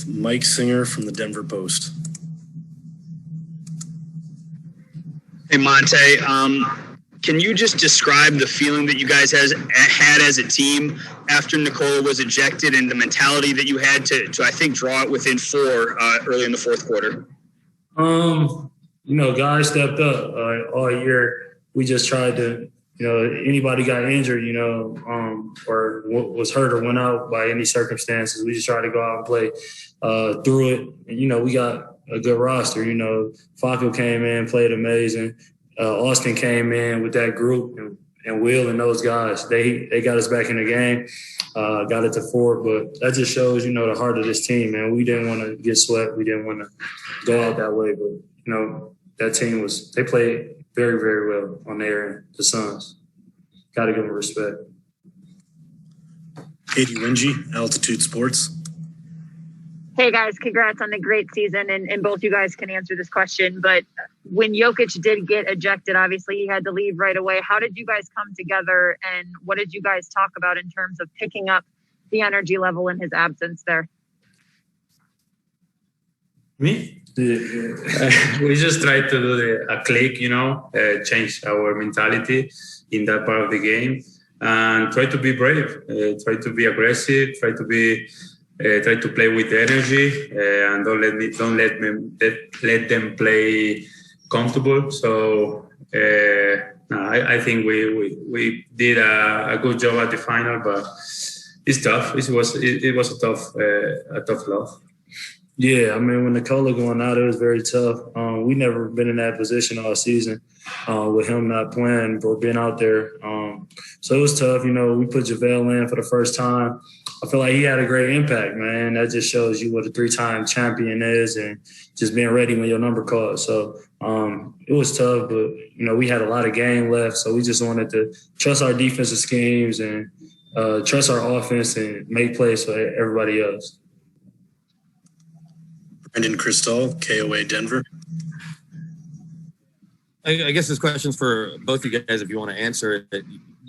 Mike Singer from the Denver Post. Hey, Monté, can you just describe the feeling that you guys had as a team after Nikola was ejected and the mentality that you had to I think, draw it within 4 early in the fourth quarter? Guys stepped up all year. We just tried to, anybody got injured, or was hurt or went out by any circumstances, we just tried to go out and play through it. And, we got a good roster. Facundo came in, played amazing. Austin came in with that group, and Will and those guys. They got us back in the game, got it to 4. But that just shows, the heart of this team, man. We didn't want to get swept. We didn't want to go out that way. But, that team they played very, very well on their end, the Suns. Got to give them respect. Katie Wingy, Altitude Sports. Hey, guys, congrats on the great season. And both you guys can answer this question. But when Jokic did get ejected, obviously he had to leave right away. How did you guys come together, and what did you guys talk about in terms of picking up the energy level in his absence there? Me? We just try to do a click, change our mentality in that part of the game, and try to be brave, try to be aggressive, try to play with energy, and don't let them play comfortable. So I think we did a good job at the final, but it's tough. It was a tough loss. Yeah, when Nikola going out, it was very tough. We never been in that position all season with him not playing or being out there. So it was tough. We put JaVale in for the first time. I feel like he had a great impact, man. That just shows you what a 3-time champion is, and just being ready when your number called. So it was tough, but, we had a lot of game left. So we just wanted to trust our defensive schemes and trust our offense and make plays for everybody else. Brendan Cristal, KOA Denver. I guess this question's for both of you guys if you want to answer it.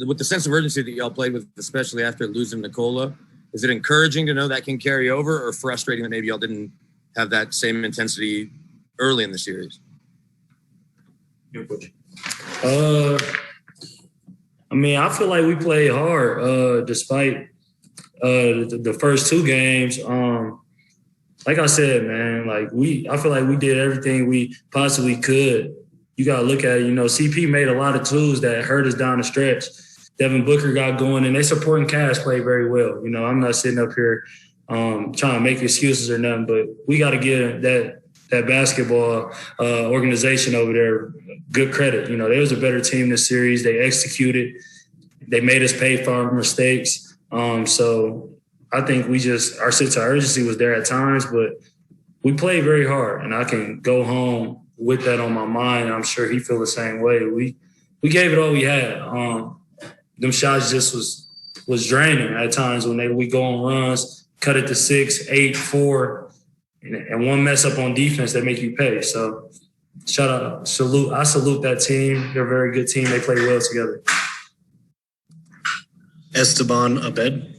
With the sense of urgency that y'all played with, especially after losing Nikola, is it encouraging to know that can carry over, or frustrating that maybe y'all didn't have that same intensity early in the series? I feel like we played hard despite the first 2 games. Like I said, man, I feel like we did everything we possibly could. You got to look at it. CP made a lot of tools that hurt us down the stretch. Devin Booker got going, and they supporting Cass played very well. I'm not sitting up here trying to make excuses or nothing, but we got to give that basketball organization over there good credit. They was a better team this series. They executed. They made us pay for our mistakes. So I think our sense of urgency was there at times, but we played very hard, and I can go home with that on my mind. And I'm sure he feel the same way. We gave it all we had. Them shots just was draining at times when we go on runs, cut it to 6, 8, 4, and one mess up on defense that make you pay. So I salute that team. They're a very good team. They play well together. Esteban Abed.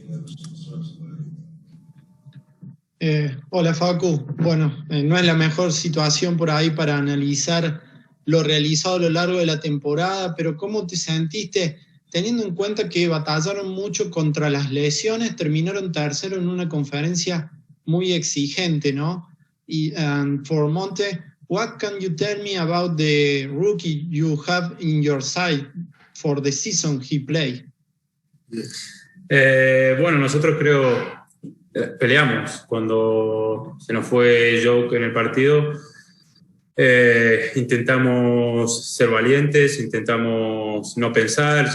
Hola, Facu. Bueno, no es la mejor situación por ahí para analizar lo realizado a lo largo de la temporada, pero ¿cómo te sentiste teniendo en cuenta que batallaron mucho contra las lesiones? Terminaron tercero en una conferencia muy exigente, ¿no? Y for Monté, what can you tell me about the rookie you have in your side for the season he played? Bueno, nosotros creo peleamos cuando se nos fue Joke en el partido. Intentamos ser valientes, intentamos no pensar,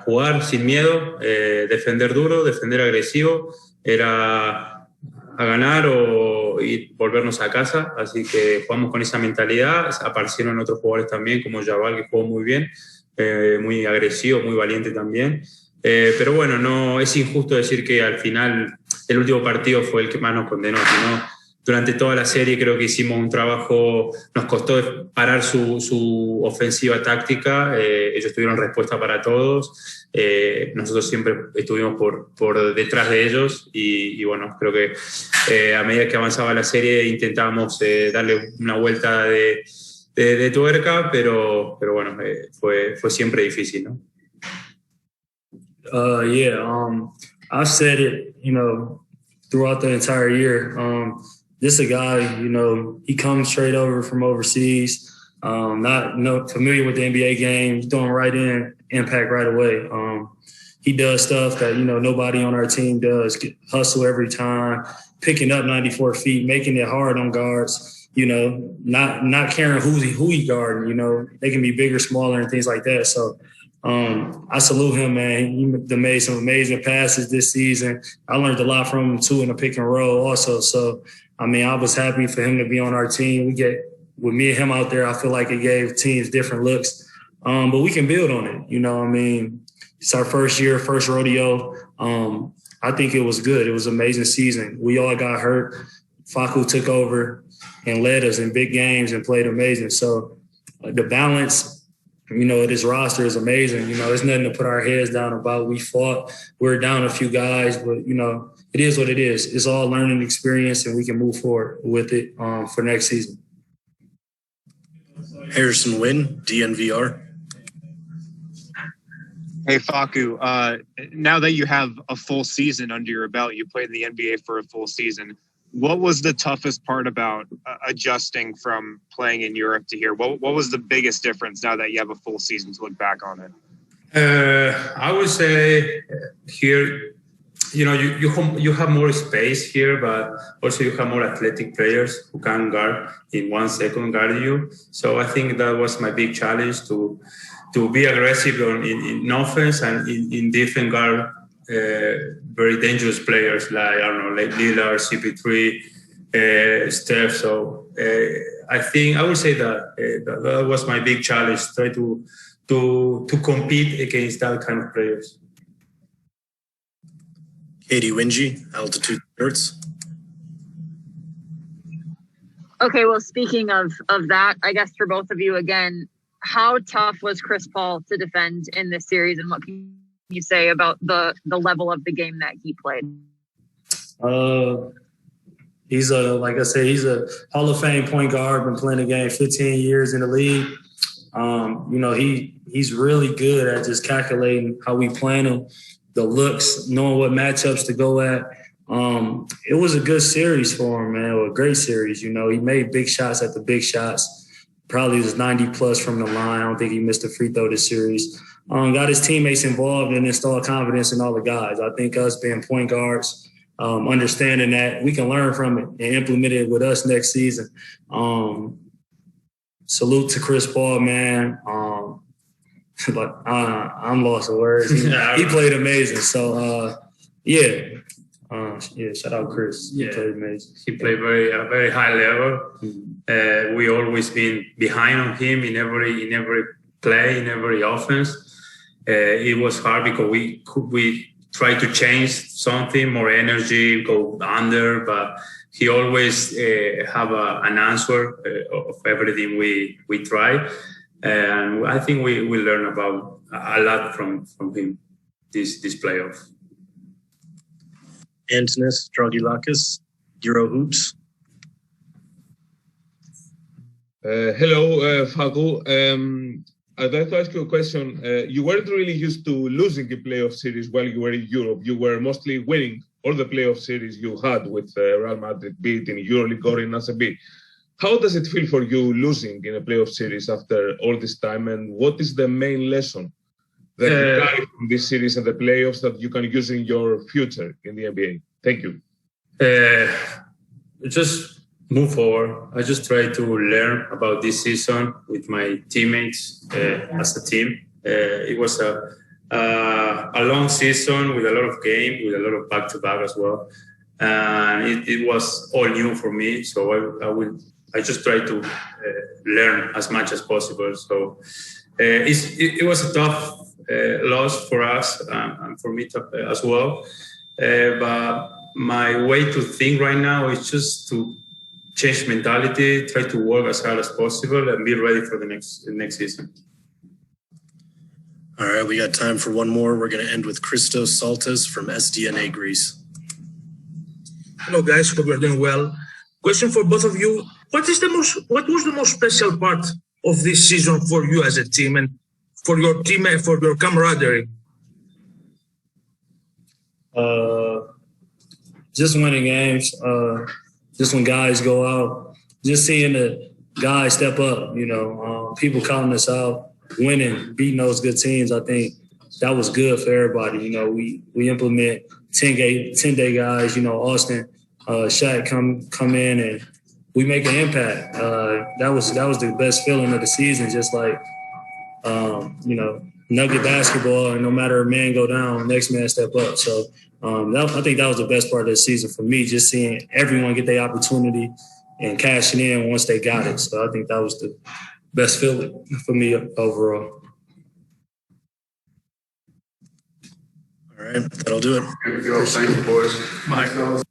jugar sin miedo, defender duro, defender agresivo. Era a ganar o volvernos a casa, así que jugamos con esa mentalidad. Aparecieron otros jugadores también, como Jabal, que jugó muy bien, muy agresivo, muy valiente también. Pero bueno, no es injusto decir que al final el último partido fue el que más nos condenó, sino durante toda la serie creo que hicimos un trabajo, nos costó parar su ofensiva táctica, ellos tuvieron respuesta para todos, nosotros siempre estuvimos por detrás de ellos y bueno, creo que a medida que avanzaba la serie intentábamos darle una vuelta de tuerca, pero bueno, fue siempre difícil, ¿no? I've said it, throughout the entire year. This is a guy, he comes straight over from overseas, not familiar with the NBA game. He's throwing right in, impact right away. He does stuff that, nobody on our team does. Hustle every time, picking up 94 feet, making it hard on guards, not caring who he guarding, they can be bigger, smaller, and things like that. So I salute him, man. He made some amazing passes this season. I learned a lot from him, too, in the pick and roll also. So, I was happy for him to be on our team. With me and him out there, I feel like it gave teams different looks. But we can build on it, It's our first year, first rodeo. I think it was good. It was an amazing season. We all got hurt. Facu took over and led us in big games and played amazing. So the balance, this roster is amazing. There's nothing to put our heads down about. We fought. We're down a few guys, but, it is what it is. It's all learning experience, and we can move forward with it for next season. Harrison Wynn, DNVR. Hey, Facu, now that you have a full season under your belt, you played in the NBA for a full season. What was the toughest part about adjusting from playing in Europe to here? What was the biggest difference now that you have a full season to look back on it? I would say here, you have more space here, but also you have more athletic players who can guard in 1 second guard you. So I think that was my big challenge to be aggressive in offense and in defense guard very dangerous players like Lillard, CP3, Steph. So I would say that was my big challenge, try to compete against that kind of players. Katie Wingy, Altitude Sports. Okay, well, speaking of that, I guess for both of you again, how tough was Chris Paul to defend in this series, and what can you say about the level of the game that he played? He's a Hall of Fame point guard, been playing the game 15 years in the league. He's really good at just calculating how we plan him, the looks, knowing what matchups to go at. It was a good series for him, man. A great series. He made big shots at the big shots. Probably was 90 plus from the line. I don't think he missed a free throw this series. Got his teammates involved and installed confidence in all the guys. I think us being point guards, understanding that we can learn from it and implement it with us next season. Salute to Chris Paul, man. But I'm lost for words. He played amazing. So, shout out Chris. He played amazing. He played a very high level. We always been behind on him in every play, in every offense. It was hard because we tried to change something, more energy, go under, but he always have an answer of everything we try. And I think we learn about a lot from him this playoff. Antonis Dragoulakis, Euro Hoops. Hello, Facu. I'd like to ask you a question. You weren't really used to losing a playoff series while you were in Europe. You were mostly winning all the playoff series you had with Real Madrid, be it in EuroLeague or in ACB. How does it feel for you losing in a playoff series after all this time? And what is the main lesson that you carry from this series and the playoffs that you can use in your future in the NBA? Thank you. Just move forward. I just try to learn about this season with my teammates as a team. It was a long season with a lot of games, with a lot of back-to-back as well. And it was all new for me. So I just try to learn as much as possible. So it was a tough loss for us and for me as well. But my way to think right now is just to change mentality, try to work as hard as possible, and be ready for the next season. All right, we got time for one more. We're going to end with Christos Saltas from SDNA Greece. Hello, guys. Hope you're doing well. Question for both of you: What was the most special part of this season for you as a team and for your team and for your camaraderie? Just winning games. Just when guys go out, just seeing the guys step up. People calling us out, winning, beating those good teams. I think that was good for everybody. We implement 10-day guys. Austin, Shaq come in and we make an impact. That was the best feeling of the season. Just like Nugget basketball, and no matter a man go down, next man step up. So I think that was the best part of the season for me, just seeing everyone get their opportunity and cashing in once they got it. So I think that was the best feeling for me overall. All right, that'll do it. Thank you, boys. Michael.